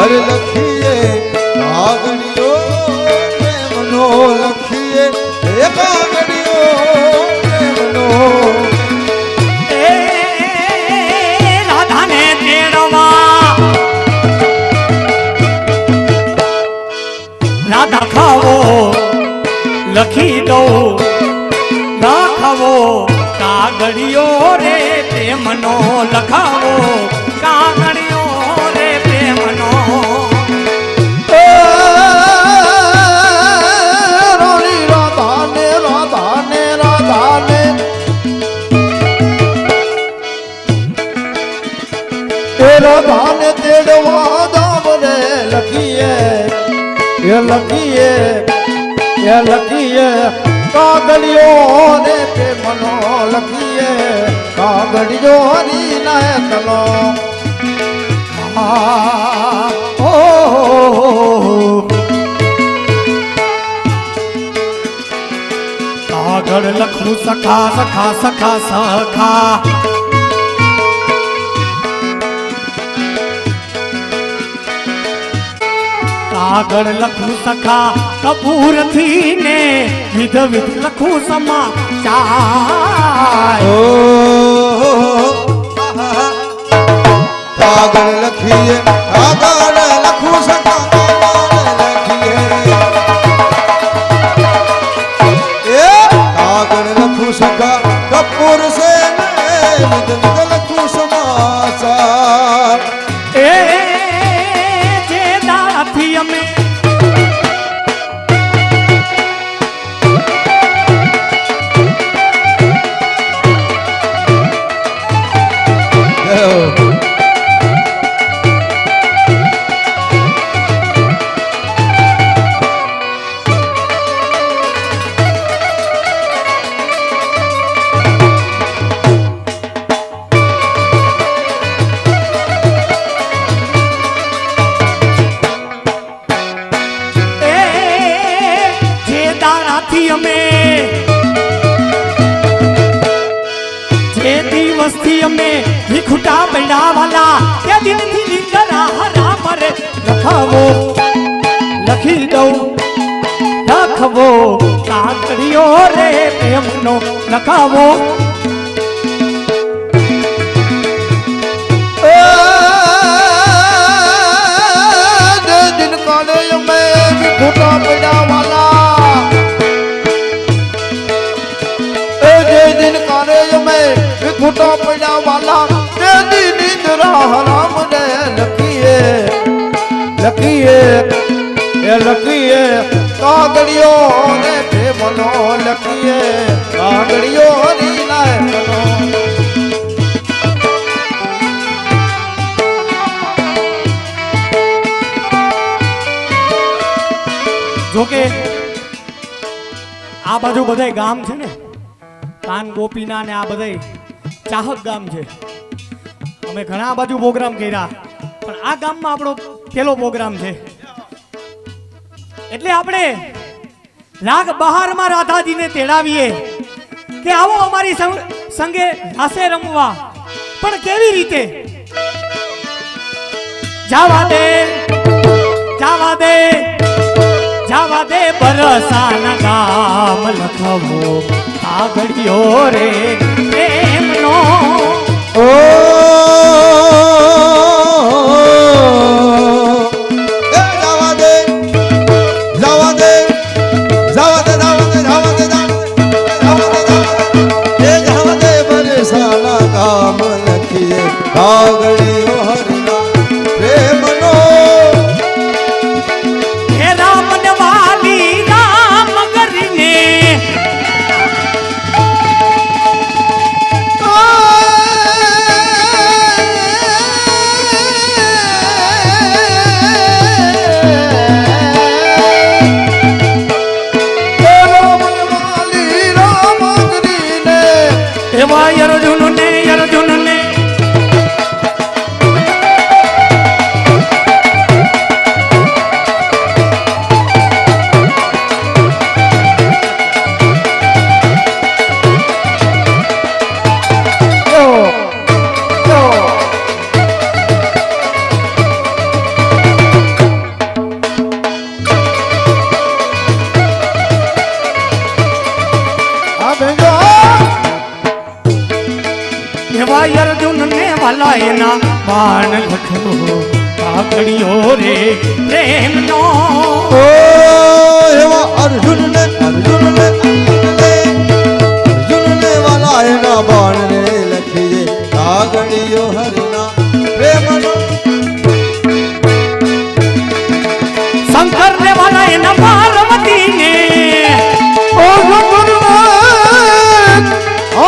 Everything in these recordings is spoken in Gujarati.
હર લખીએ કાગળિયો પ્રેમનો લખીએ એ કાગળિયો પ્રેમનો રાધાને તેડવા રાધા ખાવો લખી દઉં લખાવો કાગળિયો રે પ્રેમનો લખાવો કાગળિયો રે પ્રેમનો રાણી રાધાને રાધાને રાધાને એ રાધાને તેડવા દામ રે લખીએ એ લખીએ એ લખીએ કાગળિયો ને પ્રેમનો લખીએ કાગળિયો હરી નાયકનો કાગળ લખું સખા સખા સખા સખા કાગળ લખું સખા કપૂર થી ને વિધ વિધ લખું સમાચાર કાગળ લખીએ કાગળ લખું સખા લખીએ એ કાગળ લખું સખા કપૂર સે વિધ વિધ લખું સમાચાર એ જે દાથી અમે વિખુટા બૈડાવાલા તે દિનથી નીકળા હરા મરે લખાવો લખી દઉં લખવો કાગળિયો રે પ્રેમનો લખાવો દિન કાલે અમે વિખુટા બૈડાવાલા જે દિન કાલે અમે વિખુટા બૈડાવાલા હરામ ને લખીએ લખીએ એ લખીએ કાગળિયો ને પ્રેમનો લખીએ કાગળિયો હરી નાયકનો જોકે આ બાજુ બધા ગામ છે ને કાન ગોપીના ને આ બધા ચાહક ગામ છે અમે ઘણા બાજુ પ્રોગ્રામ કર્યા પણ આ ગામમાં આપણો પહેલો પ્રોગ્રામ છે એટલે આપણે રાગ બહારમાં રાધાજીને તેડાવીએ કે આવો અમારી સંગે રાસે રમવા પણ કેવી રીતે જાવા દે જાવા દે જાવા દે બરસાના ગામ લખવો કાગળિયો રે પ્રેમનો ઓ કાગળિયો હરિના પ્રેમનો હે રામ ને વાલી રામ કરીને એવા અર્જુન ને વાલા એના બાણ લખો કાગળિયો રે પ્રેમનો ઓ એવા અર્જુનને વાલા એના બાણ રે લખી દે કાગળિયો હરિના પ્રેમનો શંકર ને વાલા એના પાર્વતી ને ઓ ગુરુનાથ ઓ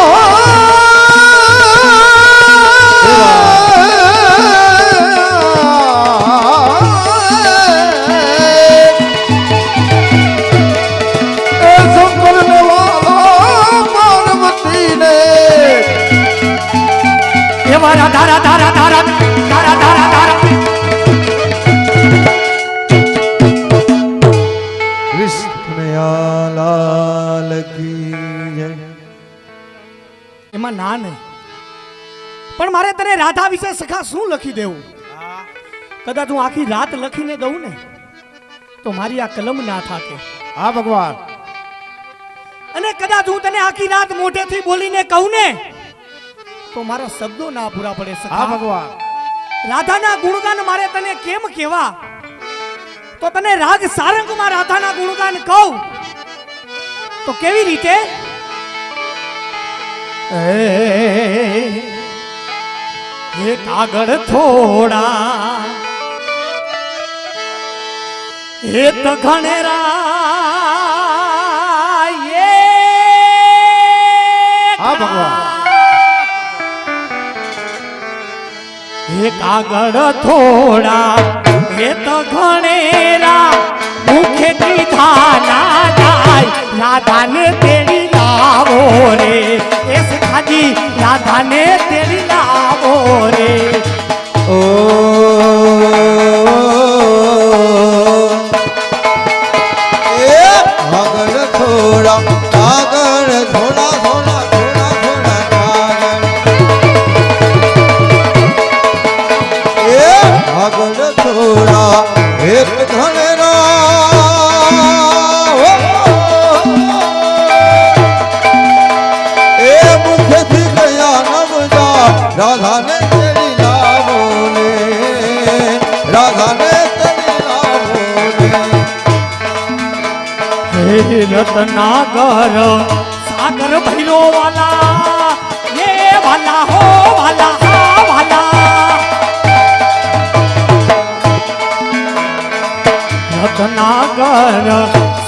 ધારા ધારા ધારા ધારા ધારા ધારા ધારા કૃષ્ણયાલાલ કી જય એમાં ના નહીં પણ મારે તને રાધા વિશે સખા શું લખી દેવું કદાચ હું આખી રાત લખીને દઉં ને તો મારી આ કલમ ના થાકે હા ભગવાન અને કદાચ હું તને આખી રાત મોઢેથી બોલીને કહું ને તો મારા શબ્દો ના પૂરા પડે સખા હા ભગવાન રાધાના ગુણગાન મારે તને કેમ કેવા તો તને રાગ સારંગમાં રાધાના ગુણગાન કહું તો કેવી રીતે એ કાગળ થોડા એ તો ઘણેરા હા ભગવાન એ કાગળ થોડા એ તો ઘણેરા મુખે કીધા ના જાય રાધાને તેડી લાવો રે એ સખાજી રાધાને તેડી લાવો રે ઓ એ આગળ થોડા આગળ થોડા થોડા થોડા થોડા આગળ એ આગળ થોડા એક ધણેરા એ મુખથી ગયા નવજા રાધાને તેડી લાવો ને રાધાને તેડી લાવો ને હે રત્નાગર સાગર ભૈરો વાલા એ વાલા હો વાલા હા વાલા રત્નાગર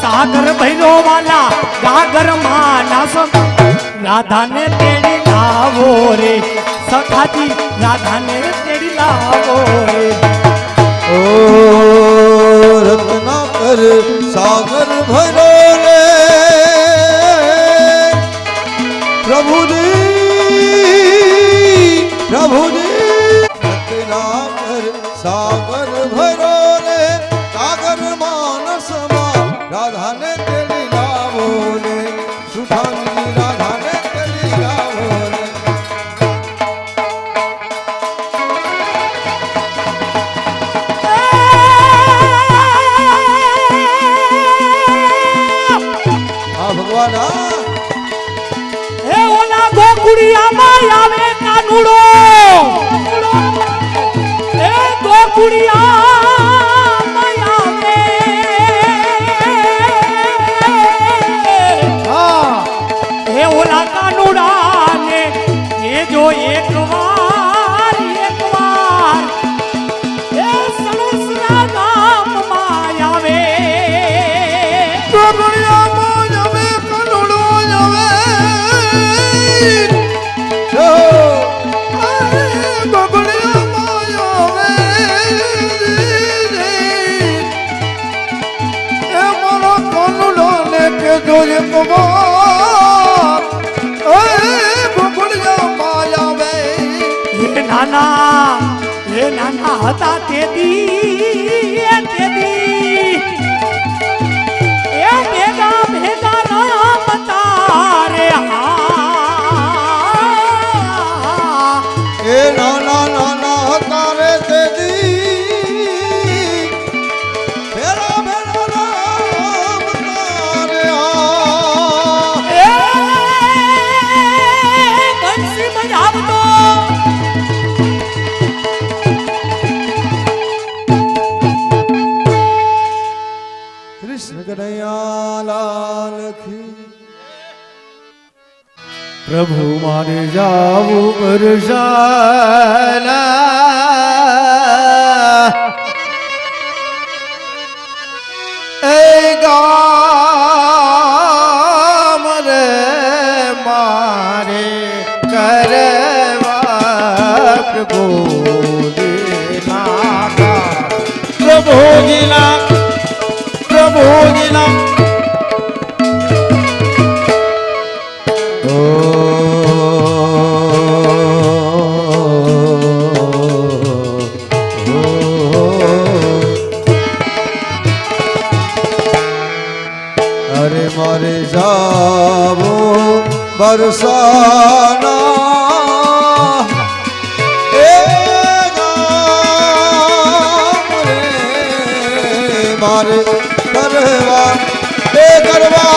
સાગર ભૈરો વાલા ગાગર માનસ રાધાને તેડી લાવો રે સખાજી રાધાને તેડી લાવો રે ઓ રત્નાકર સાગર ભરો રે પ્રભુજી રત્નાકર સાગર ભરો રે સાગર માનસમાં રાધાને તેડી લાવો રે સુઠાની રાધાને તેડી લાવો રે હા ભગવાન હા હે ઓલા ગોકુડિયામાં આવે કાનુડો હે ગોકુડિયામાં આવે હા હે ઓલા કાનુડાને એ જો એકવાર એ સણસરા ગામમાં આવે ગોકુળિયામાં આવે કાનુડો આવે જો ગોકુળિયામાં આવે એ મારો કાનુડો ને કે જો એકવાર એ ગોકુળિયામાં આવે એ નાના હતા તેદી એ ભેગા ભેગા રામ તારે એ નાના નાના હતા રે તેદી ભેરા ભેરા રામ તારે બંસી મજાવતો પ્રભુ મારે જાવું બરસાના એ ગામ રે મારે કરવા પ્રભુજીના અરે મારે જાવો બરસાના એ ગામ રે મારે કરવા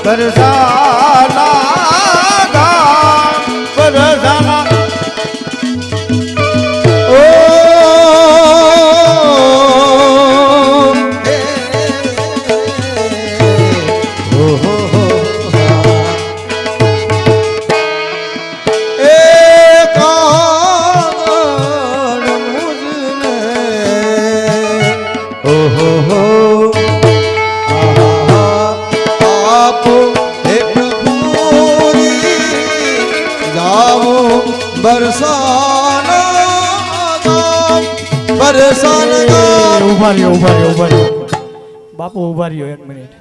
બરસાના ગામ બરસાના ઓ એ કાગળ મુજને ઓહો ઉભા રહ્યો બાપુ ઉભા રહ્યો 1 મિનિટ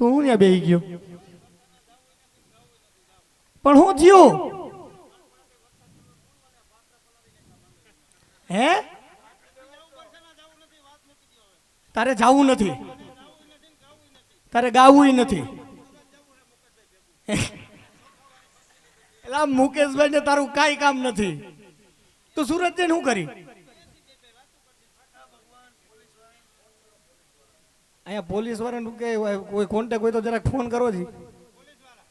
તું હું ત્યાં બેહી ગયો પણ હું થયું હે તારે જાવું નથી તારે ગાવું નથી એલા મુકેશભાઈ ને તારું કાંઈ કામ નથી તું સુરત જઈને શું કરી અહીંયા પોલીસ વાળાનું કે કોઈ કોન્ટેક્ટ હોય તો જરાક ફોન કરો જી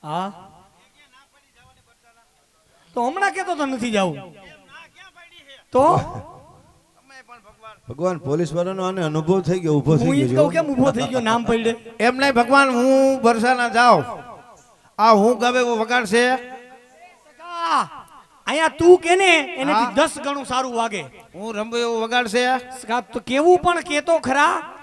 હા તો હમણાં કેતો તો નથી જાવું તો ભગવાન પોલીસ વાળાનો આને અનુભવ થઈ ગયો ઊભો હું થઈ ઈ ગયો કહું કેમ ઊભો થઈ ગયો નામ પડે એમ નહીં ભગવાન હું બરસાના જાઉં આ હું ગવે એવો વગાડશે અહીંયા તું કે ને એનાથી 10 ગણું સારું વાગે હું રંબો એવો વગાડશે તો કેવું પણ કેતો ખરા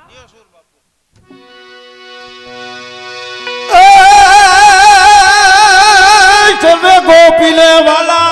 સર્વે ગોપીને વાલા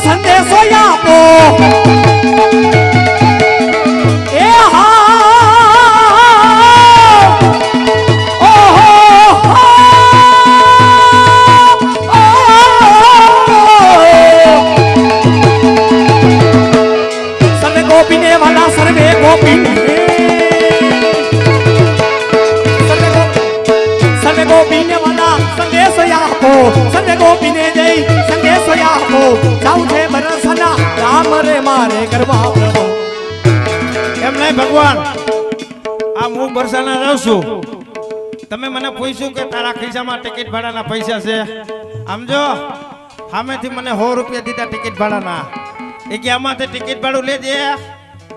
સંદેશો આપો એ હા ઓહો સર્વે ગોપીને વાલા સર્વે ગોપીને સર્વે ગોપીને વાલા સંદેશો આપો સર્વે ગોપીને જઈ સંદેશો આપો જાઉં છે બરસના રામ રે મારે કરવા પ્રભુ એમ નહીં ભગવાન આ હું બરસાના રહું છું તમે મને પૂછ્યું કે તારા ખિસ્સામાં ટિકિટ ભાડાના પૈસા છે આમ જો સામેથી મને 100 રૂપિયા દીધા ટિકિટ ભાડાના. એ કે આમાંથી ટિકિટ ભાડું લેજે,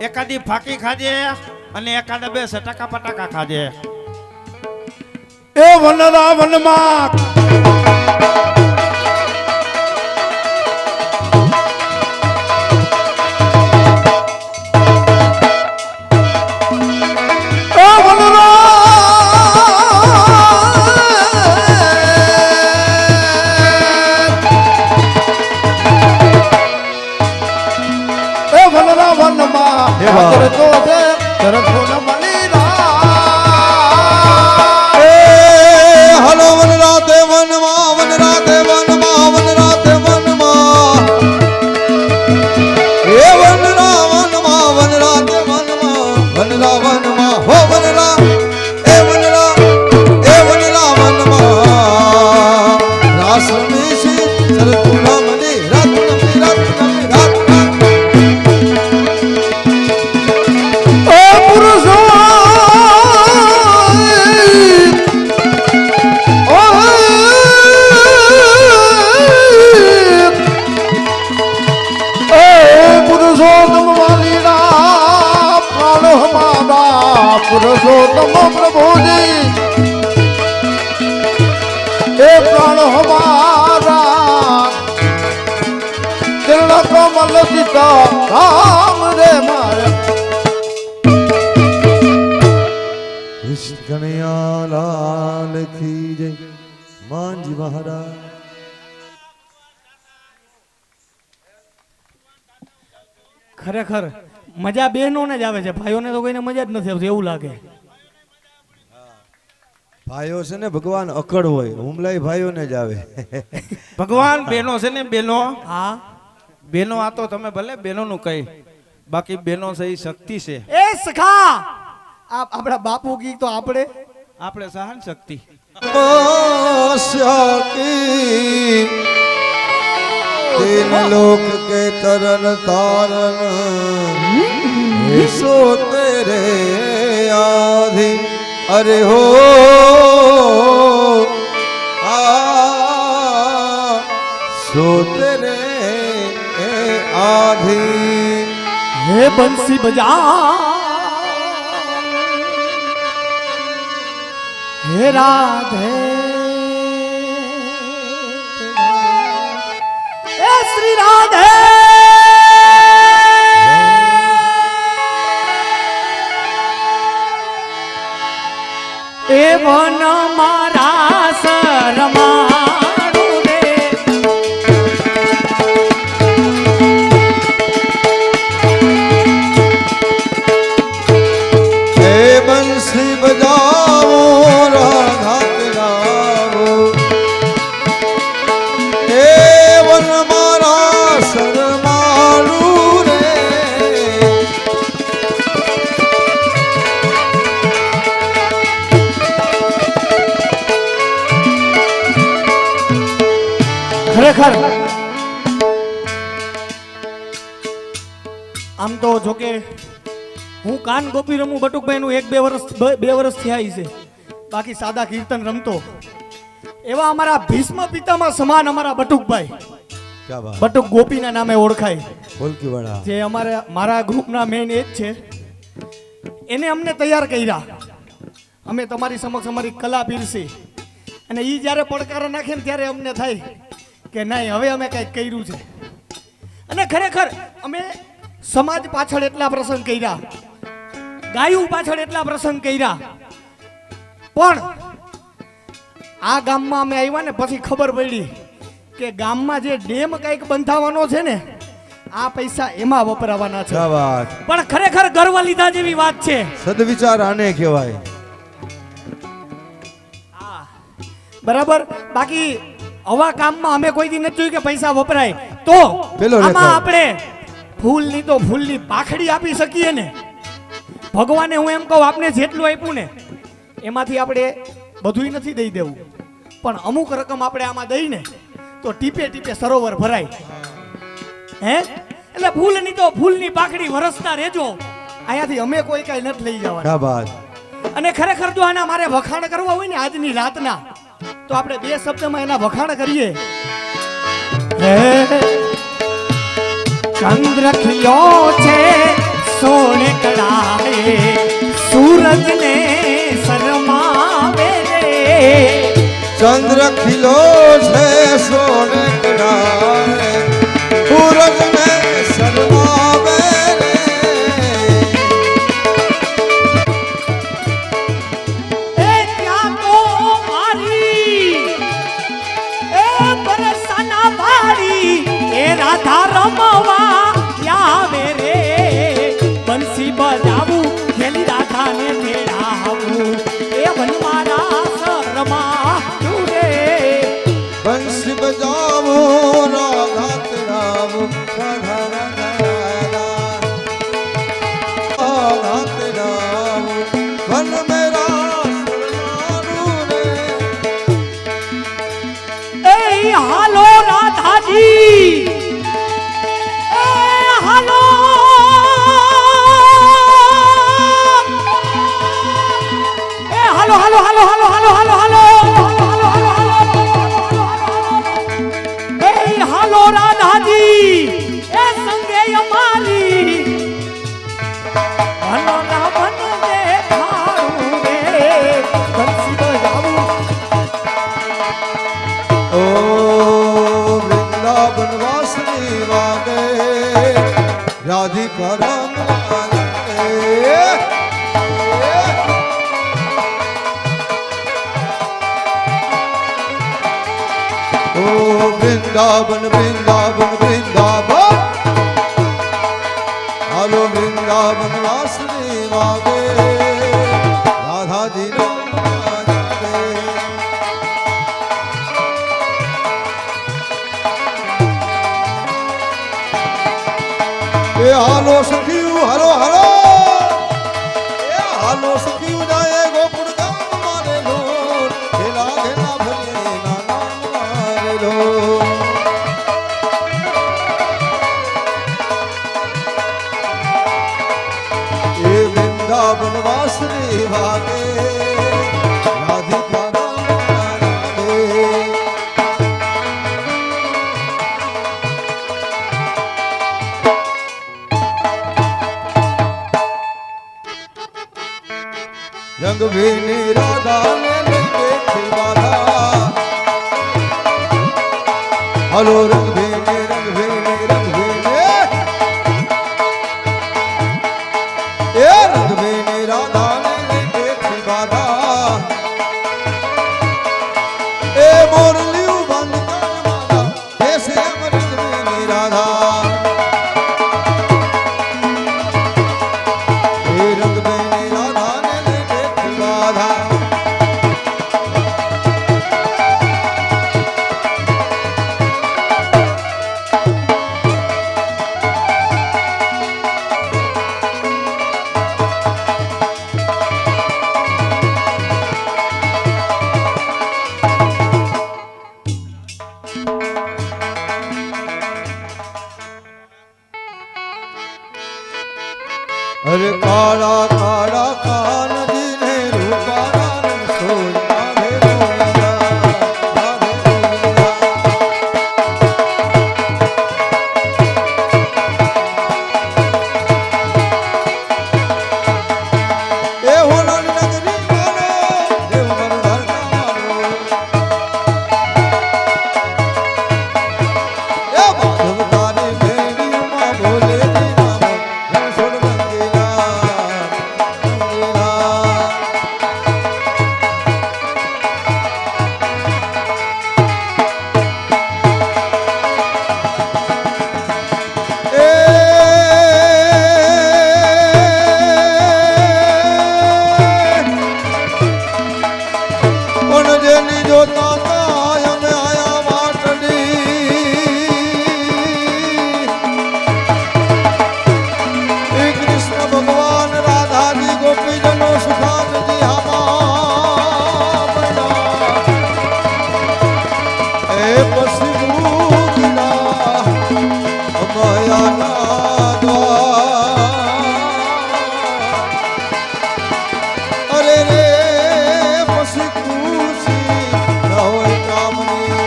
એકાદી ફાકી ખાજે અને એકાદા 2 સટાકા પટાકા ખાજે. એ વનરા વનમાં હલો વનરાતે વનમાં વનરાતે વનમાં વનરાતે વનમાં એ વનરા વનમાં વનરાતે વનમાં વનરા વનમાં હો વનરા એ વનરા વનમાં રાસ રમેશી સરતુલા મને રાત રાત પુરુષોત્તમ પ્રભુજી એ પ્રાણ હમારા ચરણ કમલ સીતા રામ રે મારે કૃષ્ણયા લાલ કી જય માંજી મહારાજ. ખરેખર મજા બહેનોને જ આવે છે, ભાઈઓને તો કોઈને મજા જ નથી આવતી એવું લાગે. ભાઈઓ છે ને ભગવાન અકડ હોય, હુમલાઈ ભાઈઓને જ આવે. ભગવાન બેનો છે ને બેનો, હા બેનો આ તો તમે ભલે બેનોનું કહી, બાકી બેનો છે એ શક્તિ છે. એ સખા આપણા બાપુ કી તો આપણે સહન શક્તિ. तीन लोक के तरन तारन सो तेरे आधि अरे हो सो तेरे आधि हे बंसी बजा हे राधे हे श्री राधे ए वन मारा शरमाड़ू रे हे बंसी बजाओ राधा तेराओ हे वन मारा शरमाड़ू रे ખરેખર આમ તો જોકે હું કાન ગોપી રમું બટુકભાઈ નું 1-2 વર્ષ થયા છે, બાકી સાદા કીર્તન રમતો. એવા અમારા ભીષ્મ પિતામાં સમાન અમારા બટુકભાઈ, क्या बात બટુક ગોપીના નામે ઓળખાય, बोलकी बड़ा જે મારા ગ્રુપના મેઇન એ જ છે. એને અમને તૈયાર કર્યા, અમે તમારી સમક્ષ અમારી કલા પીરસી, અને એ જ્યારે પડકારો નાખે ને ત્યારે અમને થાય કે નહીં હવે અમે કંઈક કર્યું છે. અને ખરેખર અમે સમાજ પાછળ એટલા પ્રસંગ કર્યા, ગાયું પાછળ એટલા પ્રસંગ કર્યા, પણ આ ગામમાં અમે આવ્યા ને પછી ખબર પડી કે ગામમાં જે ડેમ કંઈક બંધાવવાનો છે ને આ પૈસા એમાં વપરાવાના છે. क्या बात પણ ખરેખર ગર્વ લીધા જેવી વાત છે. સદવિચાર આને કહેવાય. બરાબર. બાકી આવા કામમાં અમે કોઈ દી નથી જોયું કે પૈસા વપરાય. તો પેલો આમાં રેકોર્ડ. આપણે ફૂલની તો ફૂલની પાખડી આપી શકીએ ને. ભગવાને હું એમ કહું આપને જેટલું આપ્યું ને એમાંથી આપણે બધુંય નથી દઈ દેવું, પણ અમુક રકમ આપણે આમાં દઈને તો ટીપે ટીપે સરોવર ભરાય. હે એટલે ફૂલની તો ફૂલની પાખડી વરસતા રહેજો, અહીંયાથી અમે કોઈ કાંઈ નથી લઈ જવાના. क्या बात અને ખરેખર જો આના મારે વખાણ કરવા હોય ને આજની રાતના, તો આપણે 2 શબ્દમાં એના વખાણ કરીએ હે ચંદ્ર ખિલ્યો છે સોળે કળાએ સૂરજ ને શરમાવે રે ચંદ્ર ખીલો છે સોને કડાએ સૂરજ ને શરમાવે રે એ ત્યાં તો મારી એ બરસાના વાળી એ રાધા રમવા આવે રે બંસી બજાવું ખેલી રાધાને તેડાવું એ વનમારા શરમા રે બંસી બજાવો રાધા તેડાવો રાધા રાધા રાધા તેડાવો વન મેરા શરમાનું રે એ હાલો રાધાજી એ હાલો એ હાલો હાલો હાલો હાલો હાલો હાલો હાલો એ હાલો રાધાજી એ સંગે અમારી હાલો ના બન દેખાડું રે બંસી બજાવું ઓ વૃંદાવન વાસની વાગે રાધિકા રામ ઓ વૃંદાવન વૃંદાવન વૃંદાવન હાલો વૃંદાવન વાસની વાગે રાધાજી રામ એ હાલો સખીયું હાલો હાલો એ હાલો સખીયું જાય ગોકુળ ગામ મારે લો ખેલા ખેલા ભલે ના નામ મારે લો એ વૃંદાવન વાસની વાગે રાધિકા રામ રાધે રંગ ભીની રાધા ને લઈ બેઠી બાધા હલો રંગ ભીની રંગ ભીની રંગ ભીની એ રંગ ભીની રાધા ને લઈ બેઠી બાધા એ મોરલિયું બંધ કર માધા એસે રંગ ભીની રાધા એ રંગ ભીની રાધા ને લઈ બેઠી બાધા અરે કાળા કાળા કાનજી ને રૂપાના રંગ સોય રાધે રોયા રાધે રોયા એ હોલન નગરી માનો દેવ મન ધરતા માનો એ માધવ તારી ભેડીમાં બોલે જી રામ રણ છોડ રંગીલા રંગીલા પણ જેની જોતા કાય અમે આયા વાટડી એ કૃષ્ણ ભગવાન રાધાજી ગોપીજનો સુખાનજી આમાં બન્યા એ પછી ભૂતના અમાયાના દ્વાર અરે રે પછી ખુશી ન હોય કામની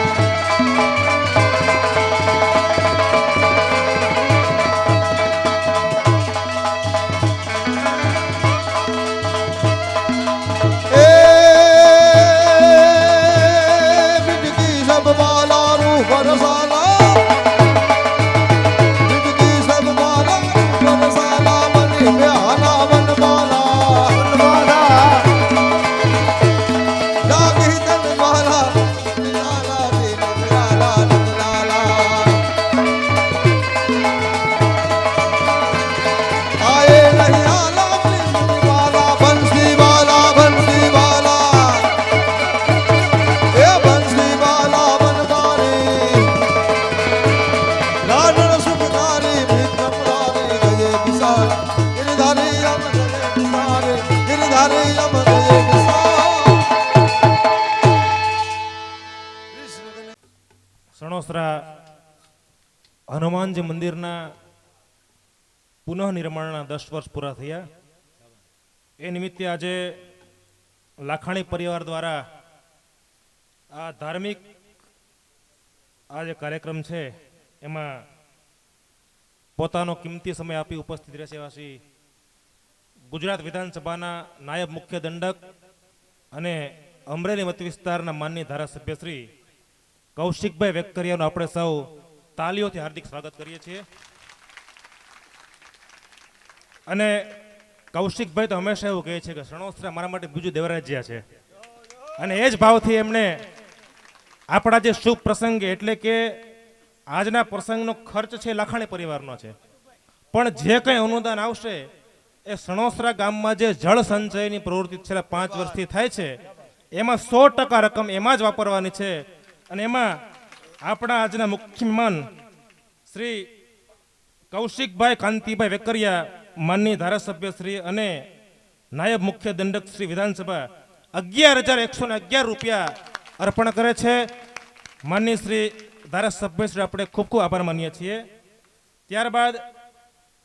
મારે અમર એક સાથ. સણોસરા હનુમાનજી મંદિરના પુનઃનિર્માણના 10 વર્ષ પૂરા થયા. એ નિમિત્તે આજે લાખાણી પરિવાર દ્વારા આ ધાર્મિક આ જે કાર્યક્રમ છે એમાં પોતાનો કિંમતી સમય આપી ઉપસ્થિત રહેશે એવા શ્રી ગુજરાત વિધાનસભાના નાયબ મુખ્ય દંડક અને અમરેલી મત વિસ્તારના માનનીય ધારાસભ્ય શ્રી કૌશિકભાઈ વેકરિયાનું આપણે સૌ તાલીઓથી હાર્દિક સ્વાગત કરીએ છીએ. અને કૌશિકભાઈ તો હંમેશા એવું કહે છે કે સણોસરા મારા માટે બીજું દેવરાજ્યા છે, અને એ જ ભાવથી એમણે આપણા જે શુભ પ્રસંગે એટલે કે આજના પ્રસંગનો ખર્ચ છે લાખાણી પરિવારનો છે, પણ જે કંઈ અનુદાન આવશે એ સણોસરા ગામમાં જે જળ સંચયની પ્રવૃત્તિ છેલ્લા 5 વર્ષથી થાય છે એમાં 100% રકમ એમાં જ વાપરવાની છે. અને એમાં આપણા આજના મુખ્ય મહેમાન શ્રી કૌશિકભાઈ કાંતિભાઈ વેકરિયા માનનીય ધારાસભ્ય શ્રી અને નાયબ મુખ્ય દંડક શ્રી વિધાનસભા 11,111 રૂપિયા અર્પણ કરે છે. માનનીય શ્રી ધારાસભ્ય શ્રી આપણે ખૂબ ખૂબ આભાર માનીએ છીએ. ત્યારબાદ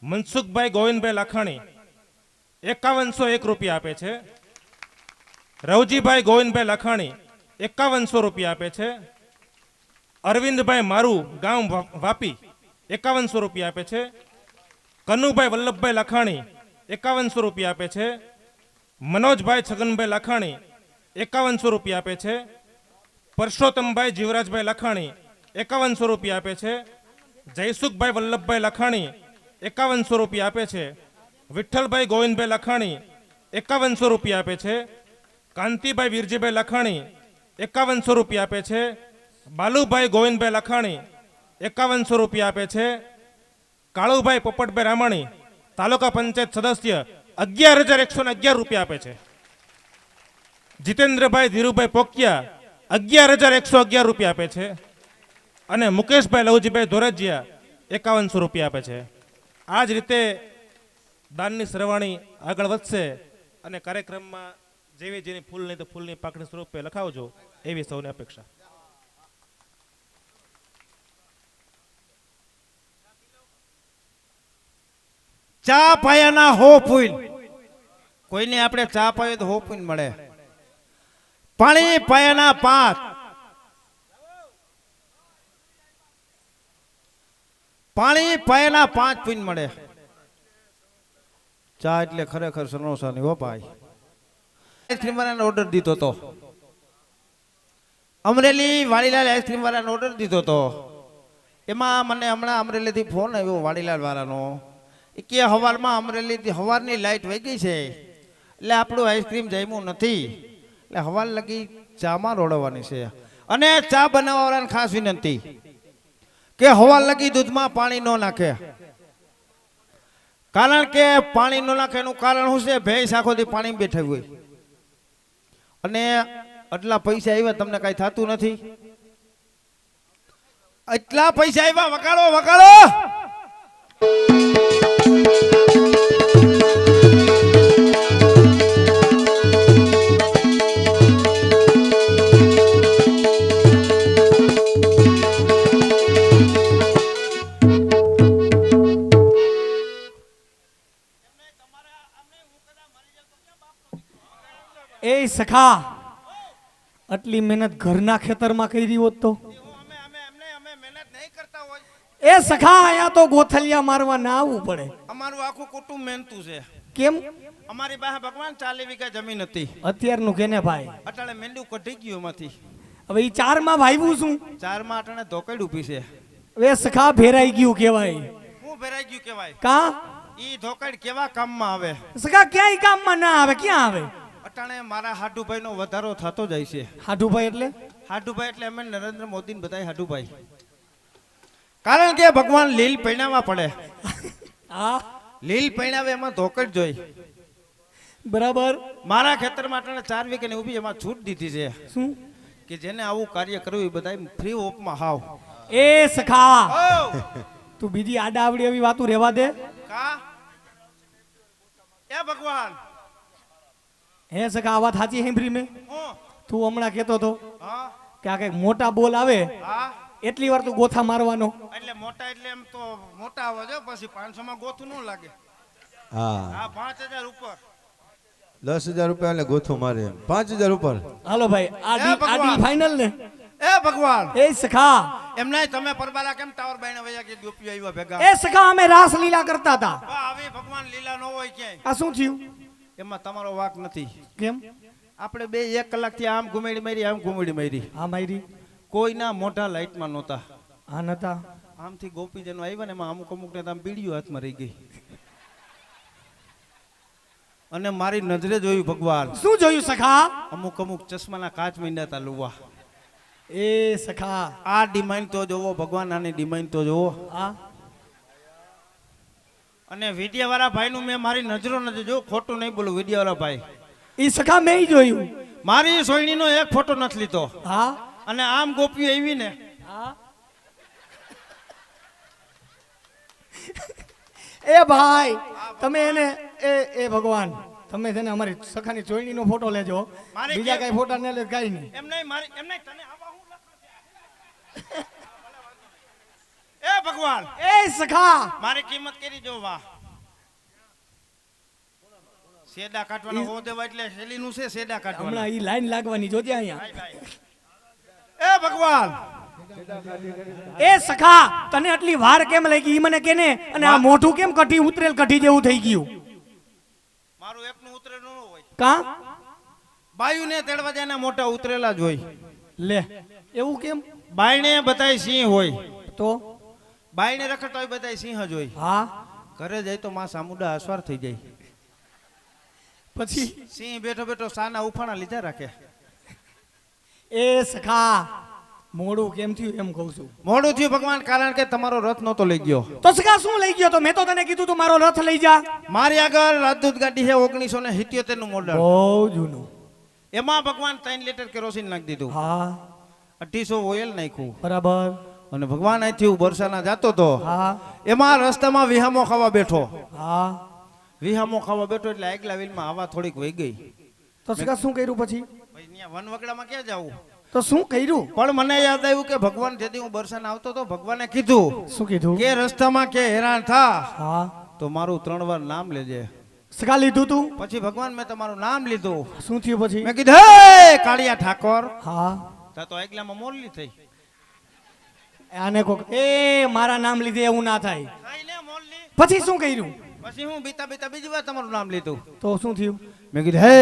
મનસુખભાઈ ગોવિંદભાઈ લાખાણી 5101 રૂપિયા આપે છે. રવજીભાઈ ગોવિંદભાઈ લાખાણી 5100 રૂપિયા આપે છે. અરવિંદભાઈ મારું ગામ વાપી 5100 રૂપિયા આપે છે. કનુભાઈ વલ્લભભાઈ લાખાણી 5100 રૂપિયા આપે છે. મનોજભાઈ છગનભાઈ લાખાણી 5100 રૂપિયા આપે છે. પરસોત્તમભાઈ જીવરાજભાઈ લાખાણી 5100 રૂપિયા આપે છે. જયસુખભાઈ વલ્લભભાઈ લાખાણી 5100 રૂપિયા આપે છે. વિઠ્ઠલભાઈ ગોવિંદભાઈ લાખાણી 5100 રૂપિયા આપે છે. કાંતિભાઈ વીરજીભાઈ લાખાણી 5100 રૂપિયા આપે છે. બાલુભાઈ ગોવિંદભાઈ લાખાણી 5100 રૂપિયા આપે છે. કાળુભાઈ પોપટભાઈ રામાણી તાલુકા પંચાયત સદસ્ય 11,111 રૂપિયા આપે છે. જીતેન્દ્રભાઈ ધીરુભાઈ પોકિયા 11,111 રૂપિયા આપે છે. અને મુકેશભાઈ લવજીભાઈ ધોરજીયા 5100 રૂપિયા આપે છે. આ જ રીતે દાનની સરવાણી આગળ વધશે અને કાર્યક્રમમાં જેવી જેની ફૂલ નહીં તો ફૂલની પાકડી સ્વરૂપે લખાવજો એવી સૌને અપેક્ષા. ચા પાયાના 100 ફૂલ. કોઈને આપણે ચા પાયો તો 100 ફૂલ મળે. પાણી પાયાના 5. પાણી પાયાના 5 ફૂલ મળે. ચા એટલે ખરેખર સનોસાની હો ભાઈ. આઈસ્ક્રીમ વાળાને ઓર્ડર દીધો તો અમરેલી વાડીલાલ આઈસ્ક્રીમ વાળાને ઓર્ડર દીધો તો એમાં મને હમણાં અમરેલીથી ફોન આવ્યો વાડીલાલ વાળાનો કે હવારમાં અમરેલીથી હવારની લાઈટ વહી ગઈ છે એટલે આપણું આઈસ્ક્રીમ જામ્યું નથી, એટલે હવાર લગી ચામાં રોડવાની છે. અને ચા બનાવવાવાળાને ખાસ વિનંતી કે હવાર લગી દૂધમાં પાણી ન નાખે, કારણ કે પાણી ન નાખે એનું કારણ શું છે, ભેંસ આખોથી પાણી બેઠી હોય અને આટલા પૈસા આવ્યા તમને કઈ થતું નથી. એટલા પૈસા આવ્યા વગાડો વગાડો. એ સખા આટલી મહેનત ઘરના ખેતરમાં કરી હોત તો એ સખા અહીંયા તો ગોથલિયા મારવા ના આવવું પડે. અમારું આખું કુટુંબ મહેનતું છે. કેમ? અમારી પાસે ભગવાન 40 વીઘા જમીન હતી. અત્યારનું કેને ભાઈ અટાણે મેંડું કઢી ગયું એમાંથી. હવે ઈ 4 માં વાવ્યું શું? 4 માં અટાણે ધોકડ ઊભી છે. હવે સખા ભેરાઈ ગયું કહેવાય. હું ભેરાઈ ગયું કહેવાય. કા? ઈ ધોકડ કેવા કામમાં આવે? સખા ક્યાંય કામમાં ના આવે. ક્યાં આવે? અટાણે મારા હાડુભાઈ નો વધારો થતો જાય છે. હાડુભાઈ એટલે? હાડુભાઈ એટલે અમે નરેન્દ્ર મોદી ને બધાય હાડુભાઈ. કારણ કે ભગવાન લીલ પૈણાવા પડે. હા લીલ પૈણાવે એમાં ધોકડ જોઈ. બરાબર. મારા ખેતરમાં અટાણે 4 વીઘા ની ઊભી એમાં છૂટ દીધી છે. શું? કે જેને આવું કાર્ય કરવું એ બધા ફ્રી ઓફમાં હાવ. એ સખા તું બીજી આડા આવડી એવી વાતો રહેવા દે. કા એ ભગવાન હે સખા આ વાત સાચી સાંભળી મેં હું તું હમણાં કહેતો હતો હા કે આ કંઈક મોટા બોલ આવે હા એટલી વાર તું ગોથા મારવાનો એટલે મોટા એટલે એમ તો મોટા આવે છે પછી 500 માં ગોથું ન લાગે હા હા 5000 ઉપર 10,000 રૂપિયા એટલે ગોથું મારે એમ 5,000 ઉપર હાલો ભાઈ આ એ ભગવાન. ડીલ ફાઇનલ ને એ ભગવાન એ સખા એમ નહીં તમે પરબારા કેમ ટાવર બાઈને વયા કે ગોપીઓ આવ્યા ભેગા એ સખા અમે રાસ લીલા કરતા હતા વાહ, આવી ભગવાન લીલા ન હોય ક્યાંય આ શું થયું એમાં તમારો વાક નથી કેમ આપણે બે 1 કલાકથી આમ ઘુમેડી મારી આમ ઘુમેડી મારી આ મારી કોઈના મોઢા લાઈટમાં નહોતા આ નતા આમથી ગોપીજનો આવ્યા ને એમાં અમુક અમુક ને આમ બીડીઓ હાથમાં રહી ગઈ અને મારી નજરે જોયું ભગવાન શું જોયું સખા અમુક અમુક ચશ્માના કાચ મીંડા તા લુવા એ સખા આ ડિમાન્ડ તો જોવો ભગવાન આની ડિમાન્ડ તો જોવો આ અને વિડિયા વાળા ભાઈ નું મેં મારી નજરો નથી જો ખોટું નહીં બોલું વિડિયા વાળા ભાઈ ઈ સખા મેં ઈ જોયું મારી સોયણીનો એક ફોટો નથી લીધો હા અને આમ ગોપીઓ આવી ને હા એ ભાઈ તમે એને એ ભગવાન તમે છે ને અમારી સખાની ચોયણીનો ફોટો લેજો મારે બીજા કે- કઈ ફોટા ન લે કઈ નહીં એમ નહીં મારી એમ નહીં તને આવા હું લખો એ ભગવાન એ સખા મારી કિંમત કરી જો વાહ સેડા કાઢવાનો હો દેવા એટલે હેલીનું છે સેડા કાઢવાના હમણાં ઈ લાઈન લાગવાની જોજે અહીંયા એ ભગવાન એ સખા તને આટલી વાર કેમ લાગી ઈ મને કેને અને આ મોઢું કેમ કઠી ઉતરેલ કઠી જેવું થઈ ગયું મારું એકનું ઉતરે ન હોય કા બાયુને તેડવા દેના મોટા ઉતરેલા જ હોય લે એવું કેમ બાયણે બધાય સિંહ હોય તો બાયણે રખડતા હોય બધાય સિંહ જ હોય હા ઘરે જાય તો માં સામુડા અસવાર થઈ જાય પછી સિંહ બેઠો બેઠો સાના ઉફાણા લીધા રાખે એ સખા મોડું કેમ થયું એમ કહું છું મોડું થયું ભગવાન કારણ કે તમારો રથ નહોતો લઈ ગયો તો સખા શું લઈ ગયો તો મેં તો તને કીધું તું મારો રથ લઈ જા મારી આગળ રાજદૂત ગાડી છે 1977 નું મોડલ બહુ જૂનું એમાં ભગવાન 3 લીટર કેરોસીન નાખી દીધું હા 2800 ઓઇલ નાખ્યું બરાબર અને ભગવાન અહીંથી હું બરસાના જાતો તો હા એમાં રસ્તામાં વિહામો ખાવા બેઠો હા વિહામો ખાવા બેઠો એટલે આગલા વ્હીલમાં હવા થોડીક વહી ગઈ તો સખા શું કર્યું પછી ભાઈ ત્યાં વનવગડામાં ક્યાં જાવું તો શું કર્યું પણ મને યાદ આવ્યું કે ભગવાન જેથી હું બરસાના આવતો તો ભગવાને કીધું શું કીધું કે રસ્તામાં કે હેરાન થા હા તો મારું 3 વાર નામ લેજે સખા લીધું તું પછી ભગવાન મેં તમારું નામ લીધું શું થયું પછી મેં કીધું હે કાળિયા ઠાકોર હા તા તો આગલામાં મોરલી થઈ આને કોક એ મારા નામ લીધે એવું ના થાય થઈ ને મોરલી પછી શું કર્યું પછી હું બીતા બીતા બીજી વાર તમારું નામ લીધું તો શું થયું મેં કીધું હે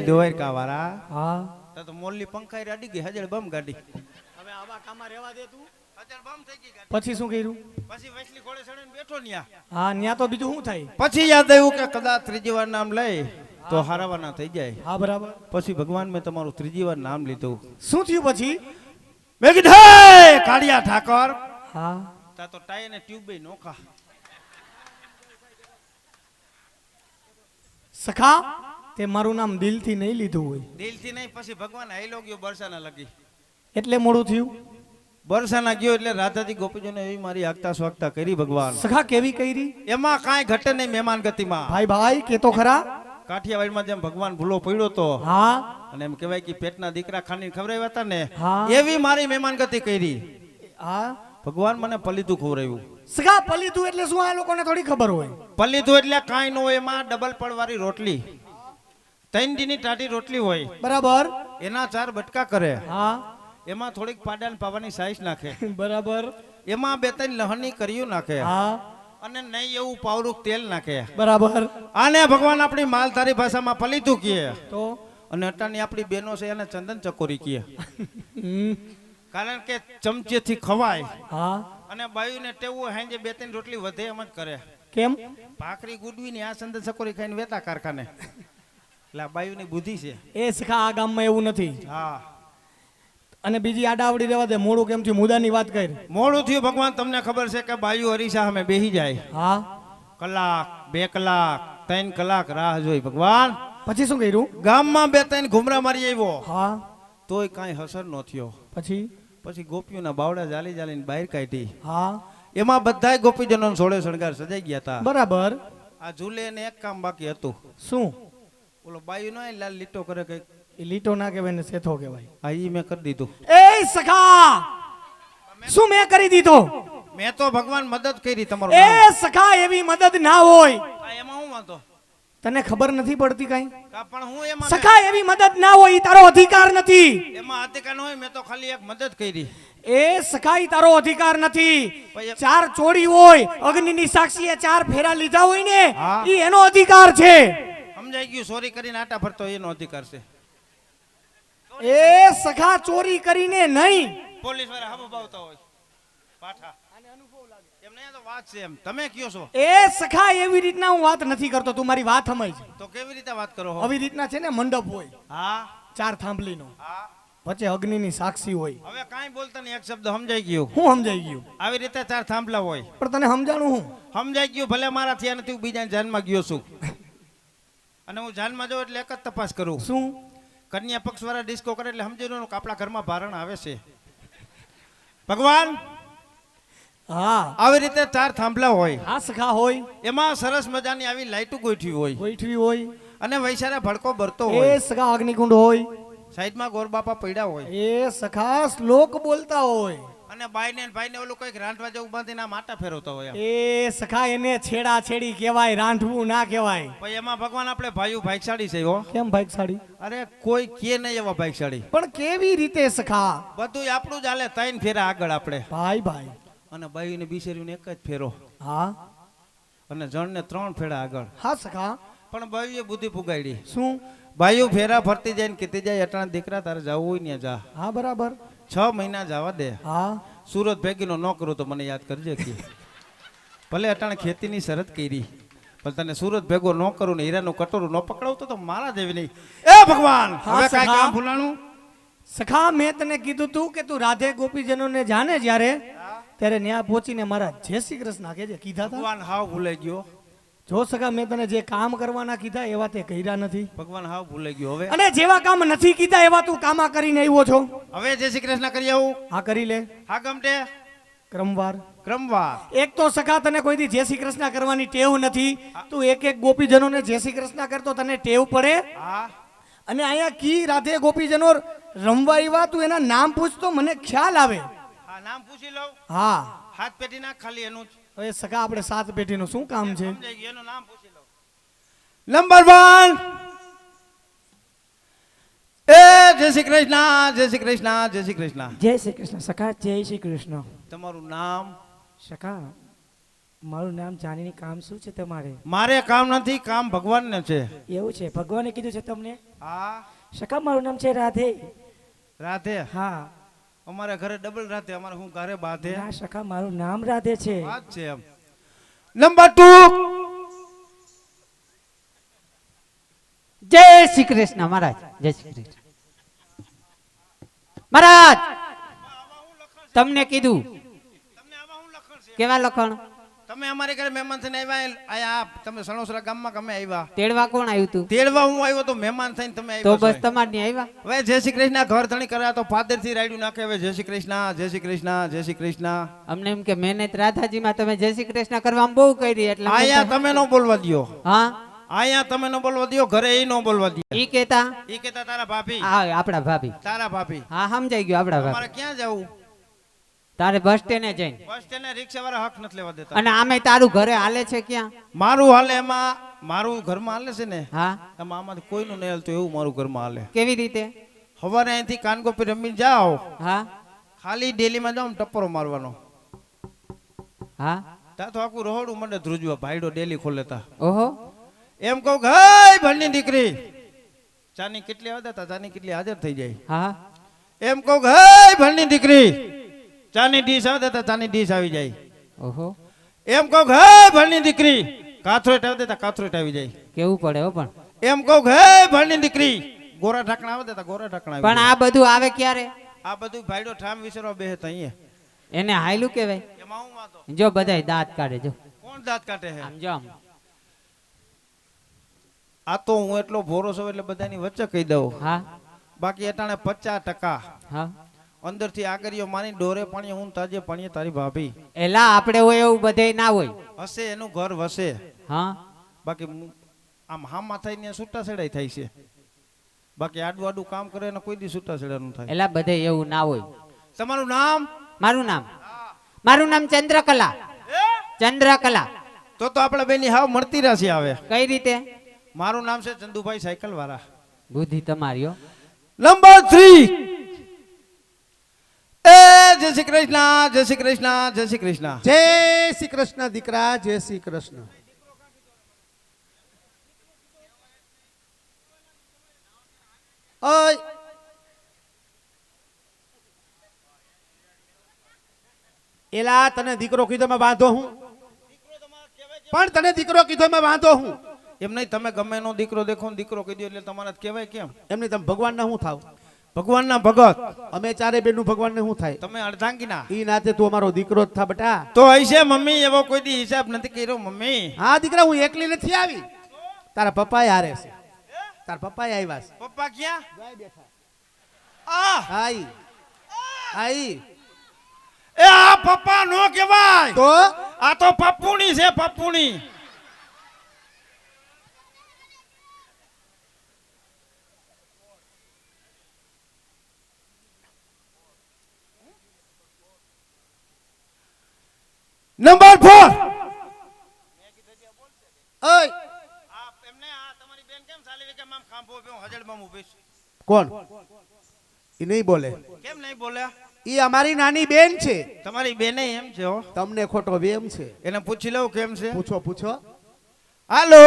દ્વારકા વાળા હા તા તો મોરલી પંખાઈ અડી ગઈ હજળ બમ ગાડી હવે આવા કામમાં રહેવા દે તું હજળ બમ થઈ ગઈ ગાડી પછી શું કર્યું પછી વૈસલી ઘોડે ચડીને બેઠો ન્યા હા ન્યા તો બીજું શું થાય પછી યાદ આવ્યું કે કદાચ ત્રીજી વાર નામ લઈ તો હારાવાના થઈ જાય હા બરાબર પછી ભગવાન મેં તમારું ત્રીજી વાર નામ લીધું શું થયું પછી મેં કીધું હે કાળિયા ઠાકોર હા તા તો ટાઈ ને ટ્યુબ બે નોખા સખા તે મારું નામ દિલથી નહીં લીધું હોય દિલથી નહીં પછી ભગવાન હાઈલો ગયો બરસાના લગી એટલે મોડું થયું બરસાના ગયો એટલે રાધાજી ગોપીજીને એવી મારી આગતા સ્વાગતા કરી ભગવાન સખા કેવી કરી એમાં કાંઈ ઘટે નહીં મહેમાન ગતિમાં ભાઈ ભાઈ કે તો ખરા કાઠિયાવાડમાં જેમ ભગવાન ભૂલો પડ્યો તો હા અને એમ કહેવાય કે પેટના દીકરા ખાની ખવડાવ્યા હતા ને હા. એવી મારી મહેમાન ગતિ કરી હા ભગવાન મને પલીતું ખવડાવ્યું સખા પલીતું એટલે શું આ લોકોને થોડી ખબર હોય પલીતું એટલે કાંઈ ન હોય એમાં ડબલ પડવાળી રોટલી 3 દીની ટાટી રોટલી હોય બરાબર એના 4 બટકા કરે હા એમાં થોડીક પાડાને પાવાની સાઈઝ નાખે બરાબર એમાં 2-3 લહણની કર્યું નાખે હા અને નહીં એવું પાવડું તેલ નાખે બરાબર આને ભગવાન આપણી માલધારી ભાષામાં પલીતું કહે તો અને અટાની આપણી બહેનો છે એને ચંદન ચકોરી કહે હમ, કારણ કે ચમચેથી ખવાય હા અને બાયુને ટેવું હાંજે 2-3 રોટલી વધે એમ જ કરે કેમ ભાખરી ગુડવીની આ ચંદન ચકોરી ખાઈને વેતા કારખાને એટલે આ બાયુની બુદ્ધિ છે એ સખા આ ગામમાં એવું નથી હા અને બીજી આડાવડી રહેવા દે મોડું કેમ થયું મુદાની વાત કરી મોડું થયું ભગવાન તમને ખબર છે કે બાયુ હરીસા અમે બેહી જાય હા કલાક 2 કલાક 3 કલાક રાહ જોઈ ભગવાન પછી શું કર્યું ગામમાં 2-3 ઘુમરા મારી આવ્યો હા તોય કાંઈ હસર ન થયો પછી પછી ગોપીઓના બાવડા જાલી જાલીને બહાર કાઢી હા એમાં બધાય ગોપીજનો સોળે શણગાર સજાઈ ગયા હતા બરાબર આ ઝૂલે ને એક કામ બાકી હતું શું ઓલો બાયું નો લાલ લીટો કરે કઈક એ લીટો ના કહેવાય ને સેથો કહેવાય. હા ઈ મેં કરી દીધું. એ સખા શું મેં કરી દીધો? મેં તો ભગવાન મદદ કરી તમારું એ નામ. સખા એવી મદદ ના હોય. આ એમાં હું વાંધો તને ખબર નથી પડતી કઈ? કા પણ હું એમાં સખા એવી મદદ ના હોય, ઈ તારો અધિકાર નથી. એમાં અધિકાર ન હોય. મેં તો ખાલી એક મદદ કરી. એ સખા ઈ તારો અધિકાર નથી. પછી- 4 ચોરી હોય, અગ્નિની સાક્ષીએ 4 ફેરા લીધા હોય ને, હા. ઈ એનો અધિકાર છે. સમજાઈ ગયું. ચોરી કરીને આટા ફરતો એનો અધિકાર છે. એ સખા ચોરી કરીને નહીં. પોલીસ વાળા હબ બાવતા હોય પાઠા એમ નહીં. આ તો વાત છે એમ તમે કયો છો. એ સખા એવી રીતના હું વાત નથી કરતો, તું મારી વાત સમજ. તો કેવી રીતે વાત કરો છો? આવી રીતના છે ને મંડપ હોય હા 4 થાંભલીનો, હા વચ્ચે અગ્નિની સાક્ષી હોય. હવે કાંઈ બોલતા નહીં. એક શબ્દ સમજાઈ ગયું. હું સમજાઈ ગયું, આવી રીતે 4 થાંભલા હોય. પણ તને સમજાણું હું સમજાઈ ગયું. ભલે મારા થયા નથી. હું બીજાની જાનમાં ગયો છું અને હું જાનમાં જાઉં એટલે એક જ તપાસ કરું. શું? કન્યા પક્ષ વાળા ડિસ્કો કરે એટલે સમજી લો કે આપણા ઘરમાં ભારણ આવે છે. ભગવાન હા આવી રીતે 4 થાંભલા હોય. હા સખા હોય, એમાં સરસ મજાની આવી લાઈટો ગોઠવી હોય ગોઠવી હોય. અને વૈશારા ભડકો ભરતો એ હોય. સખા અગ્નિકુંડ હોય. સાઈડમાં ગોરબાપા પડ્યા હોય એ સખા શ્લોક બોલતા હોય. અને બાઈને ને ભાઈને ઓલું કઈક રાંધવા જવું બાંધીને માટા ફેરવતા હોય. એ સખા એને છેડા છેડી કહેવાય, રાંધવું ના કહેવાય. પછી એમાં ભગવાન આપણે ભાઈશાળી છે હો. કેમ ભાગશાળી? અરે કોઈ કે નહીં એવા ભાઈશાળી. પણ કેવી રીતે સખા? બધું આપણું જ હાલે. 3 ફેરા આગળ આપણે ભાઈ ભાઈ. અને બાઈને બિસેરીને એક જ ફેરો હા અને જણને 3 ફેરા આગળ. હા સખા. પણ બાઈએ બુદ્ધિ પુગાડી. શું? બાયું ફેરા ફરતી જાય ને કીધી જાય અટાણા દીકરા તારે જવું હોય ને જા. હા બરાબર. 6 મહિના જવા દે. હા સુરત ભેગીનો ન કરું તો મને યાદ કરજે કે ભલે અટાણે ખેતીની શરત કરી પણ તને સુરત ભેગો ન કરું ને હીરાનું કટોરું ન પકડાવતો તો મારા જેવી નહીં. એ ભગવાન હા, હવે કાંઈ સખા. કામ ભૂલાણું. સખા મેં તને કીધું તું કે તું રાધે ગોપીજનોને જાણે જ્યારે ત્યારે ન્યા પહોંચીને મારા જય શ્રી કૃષ્ણ કહેજે. કીધા હતા? ભગવાન હાવ ભૂલાઈ ગયો. જો સખા મેં તને જે કામ કરવાના કીધા એવા તે કર્યા નથી, ભગવાન હાવ ભૂલાઈ ગયો. હવે અને જેવા કામ નથી કીધા એવા તું કામા કરીને આવ્યો છો. હવે જય શ્રી કૃષ્ણ કરી આવું. હા કરી લે હા ગમટે ક્રમવાર. ક્રમવાર. એક તો સખા તને કોઈ દી જય શ્રી કૃષ્ણ કરવાની ટેવ નથી. તું એક એક ગોપીજનોને જય શ્રી કૃષ્ણ કરતો તને ટેવ પડે. હા અને અહીંયા કી રાધે ગોપીજનો રમવા આવ્યા, તું એના નામ પૂછતો મને ખ્યાલ આવે. હા નામ પૂછી લઉં. હા હાથ પેટી નાખ ખાલી એનું જ. હવે સખા આપણે 7 પેઢીનું શું કામ છે? સમજાઈ ગયું. એનું નામ પૂછી લઉં. નંબર 1 એ જય શ્રી કૃષ્ણ જય શ્રી કૃષ્ણ જય શ્રી કૃષ્ણ. જય શ્રી કૃષ્ણ. સખા જય શ્રી કૃષ્ણ. તમારું નામ? સખા મારું નામ જાણીને કામ શું છે તમારે? મારે કામ નથી. કામ ભગવાનને છે. એવું છે? ભગવાને કીધું છે તમને? હા સખા મારું નામ છે રાધે. રાધે. હા અમારે ઘરે ડબલ રાધે. અમારે હું ઘરે બાધે. ના સખા મારું નામ રાધે છે. વાત છે એમ. નંબર 2 જય શ્રી કૃષ્ણ મહારાજ. જય શ્રી કૃષ્ણ મહારાજ. તમને કીધું તમને આમાં હું લખણ છે? કેવા લખણ? તમે અમારે ઘરે મહેમાન થઈને આવ્યા. આયા તમે સણોસરા ગામમાં તમે આવ્યા. તેડવા કોણ આવ્યું તું? તેડવા હું આવ્યો તો મહેમાન થઈને તમે તો આવ્યા બસ તમાર ની આવ્યા. હવે જય શ્રી કૃષ્ણ ઘર ધણી કર્યા તો ફાદર થી રાયડું નાખે. હવે જય શ્રી કૃષ્ણ જય શ્રી કૃષ્ણ જય શ્રી કૃષ્ણ. અમને એમ કે મહેનત રાધાજીમાં તમે જય શ્રી કૃષ્ણ કરવામાં બહુ કરી એટલે અમે આયા તો- તમે નો બોલવા દ્યો. હા આયા તમે નો બોલવા દ્યો. ઘરે એ નો બોલવા દે. ઈ કેતા ઈ કેતા તારા ભાભી. હા આપડા ભાભી. તારા ભાભી. હા સમજાઈ ગયું આપડા ભાભી. અમારે ક્યાં જવું? તારે બસ સ્ટેન્ડે જઈને. બસ સ્ટેન્ડ રિક્ષા વાળા હક નથી લેવા દેતા. અને આમે તારું ઘરે હાલે છે ક્યાં? મારું હાલે એમાં મારું ઘરમાં હાલે છે ને હા એમાં આમાંથી કોઈનું નહીં હાલતું એવું મારું ઘરમાં હાલે. કેવી રીતે? સવારે અહીંથી કાનગોપી રમીને જાઓ. હા ખાલી ડેલીમાં જાઓ ને ટપ્પરો મારવાનો. હા ત્યાં તો આખું રહોડું મને ધ્રુજવા. ભાઈડો ડેલી ખોલે તા. ઓહો એમ કહું કે હે ભણની દીકરી ચાની કેટલી આવે તા ચાની કેટલી હાજર થઈ જાય. હા એમ કહું કે હે ભણની દીકરી ચાની ડીશ આવે તા ચાની ડીશ આવી જાય. ઓહો એમ કહું કે હે ભણની દીકરી કાથરોટ આવે તા કાથરોટ આવી જાય. કેવું પડે હો પણ. એમ કહું કે હે ભણની દીકરી ગોરા ઢાકણા આવે તા ગોરા ઢાકણા આવી પણ જાય. આ બધું આવે ક્યારે? આ બધું ભાઈડો ઠામ વિસરવા બેહે તા અહીંયા. એને હાયલું કહેવાય. એમાં હું વાતો. જો બધાય દાંત કાઢે જો. કોણ દાંત કાઢે હે? આમ જો આમ. આ તો હું એટલો ભોરો છું એટલે બધાની વચ્ચે કહી દઉં. હા બાકી અટાણે 50% હા અંદરથી આગળીઓ માની ડોરે પાણી હું તાજે પાણી તારી ભાભી. એલા આપણે હોય એવું બધે ના હોય. હશે એનું ઘર વસે. હા બાકી આમ હામાં થઈને છૂટા છેડાઈ થાય છે, બાકી આડું આડું કામ કરે ને કોઈ દી છૂટા છેડાનું થાય. એલા બધે એવું ના હોય. તમારું નામ? મારું નામ ચંદ્રકલા. ચંદ્રકલા. તો આપણે બેની હાવ મળતી રહેશે. હવે કઈ રીતે? મારું નામ છે ચંદુભાઈ સાયકલ વાળા. બુદ્ધિ તમારી હો. નંબર 3. એ જય શ્રી કૃષ્ણ, જય શ્રી કૃષ્ણ, જય શ્રી કૃષ્ણ. જય શ્રી કૃષ્ણ દીકરા, જય શ્રી કૃષ્ણ. ઓય એલા તને દીકરો કીધો મેં વાંધો હું, પણ તને દીકરો કીધો મેં વાંધો હું. એમ નહીં, તમે ગમે એનો દીકરો દેખો ને દીકરો કહી દો એટલે તમારે કહેવાય કેમ? એમની તમે ભગવાનના શું થાવ? ભગવાનના ભગત. અમે ચારે બેનું ભગવાનને શું થાય? તમે અર્ધાંગીના. ઈ નાતે તું અમારો દીકરો જ થા બેટા. તો હશે મમ્મી, એવો કોઈ દી હિસાબ નથી કર્યો મમ્મી. હા દીકરા, હું એકલી નથી આવી, તારા પપ્પા હારે છે. તારા પપ્પા આવ્યા છે. પપ્પા ક્યાં? આ આઈ આઈ એ આ પપ્પા નો કહેવાય, તો આ તો પપ્પુણી છે, પપ્પુણી. નંબર 4. ઓય એમને આ તમારી બેન કેમ ચાલી કે મામ ખાંભો બે હજડમાં ઊભી છે? કોણ? ઈ નહીં બોલે. કેમ નહીં બોલ્યા? ઈ અમારી નાની બેન છે. તમારી બેને એમ છે હો. તમને ખોટો વેમ છે. એને પૂછી લઉં કેમ છે? પૂછો પૂછો. હાલો.